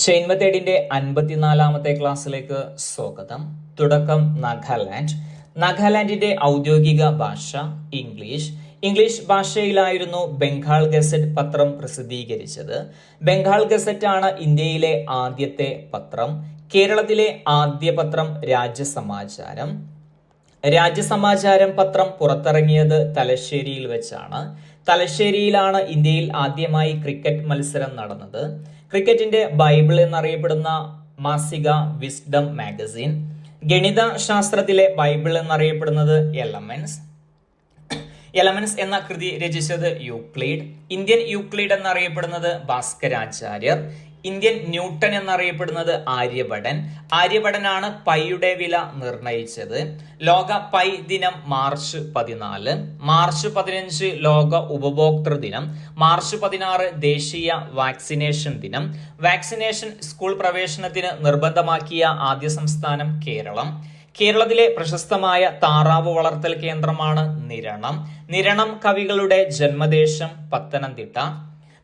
Chain മെത്തേഡിന്റെ 54-ാമത്തെ ക്ലാസ്സിലേക്ക് സ്വാഗതം. തുടക്കം നാഗാലാൻഡ്. നാഗാലാൻഡിന്റെ ഔദ്യോഗിക ഭാഷ ഇംഗ്ലീഷ് ഭാഷയിലായിരുന്നു ബംഗാൾ ഗസറ്റ് പത്രം പ്രസിദ്ധീകരിച്ചത്. ബംഗാൾ ഗസറ്റ് ആണ് ഇന്ത്യയിലെ ആദ്യത്തെ പത്രം. കേരളത്തിലെ ആദ്യ പത്രം രാജ്യസമാചാരം. രാജ്യസമാചാരം പത്രം പുറത്തിറങ്ങിയത് തലശ്ശേരിയിൽ വെച്ചാണ്. തലശ്ശേരിയിലാണ് ഇന്ത്യയിൽ ആദ്യമായി ക്രിക്കറ്റ് മത്സരം നടന്നത്. ക്രിക്കറ്റിന്റെ ബൈബിൾ എന്നറിയപ്പെടുന്ന മാസിക വിസ്ഡം മാഗസിൻ. ഗണിത ശാസ്ത്രത്തിലെ ബൈബിൾ എന്നറിയപ്പെടുന്നത് എലമെന്റ്സ് എന്ന കൃതി രചിച്ചത് യൂക്ലിഡ്. ഇന്ത്യൻ യൂക്ലിഡ് എന്നറിയപ്പെടുന്നത് ഭാസ്കരാചാര്യർ. ഇന്ത്യൻ ന്യൂട്ടൺ എന്നറിയപ്പെടുന്നത് ആര്യഭടനാണ് പൈയുടെ വില നിർണയിച്ചത്. ലോക പൈ ദിനം മാർച്ച് 14. മാർച്ച് 15 ലോക ഉപഭോക്തൃ ദിനം. മാർച്ച് 16 ദേശീയ വാക്സിനേഷൻ ദിനം. വാക്സിനേഷൻ സ്കൂൾ പ്രവേശനത്തിന് നിർബന്ധമാക്കിയ ആദ്യ സംസ്ഥാനം കേരളം. കേരളത്തിലെ പ്രശസ്തമായ താറാവ് വളർത്തൽ കേന്ദ്രമാണ് നിരണം കവികളുടെ ജന്മദേശം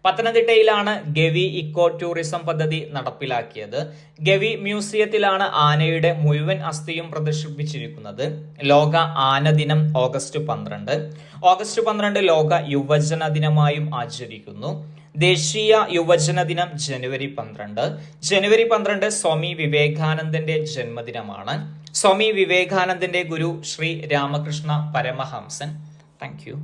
പത്തനംതിട്ടയിലാണ് ഗവി ഇക്കോ ടൂറിസം പദ്ധതി നടപ്പിലാക്കിയത്. ഗവി മ്യൂസിയത്തിലാണ് ആനയുടെ മുഴുവൻ അസ്ഥിയും പ്രദർശിപ്പിച്ചിരിക്കുന്നത്. ലോക ആന ദിനം ഓഗസ്റ്റ് 12. ഓഗസ്റ്റ് 12 ലോക യുവജന ദിനമായും ആചരിക്കുന്നു. ദേശീയ യുവജന ദിനം ജനുവരി 12. ജനുവരി 12 സ്വാമി വിവേകാനന്ദന്റെ ജന്മദിനമാണ്. സ്വാമി വിവേകാനന്ദന്റെ ഗുരു ശ്രീ രാമകൃഷ്ണ പരമഹംസൻ. Thank U.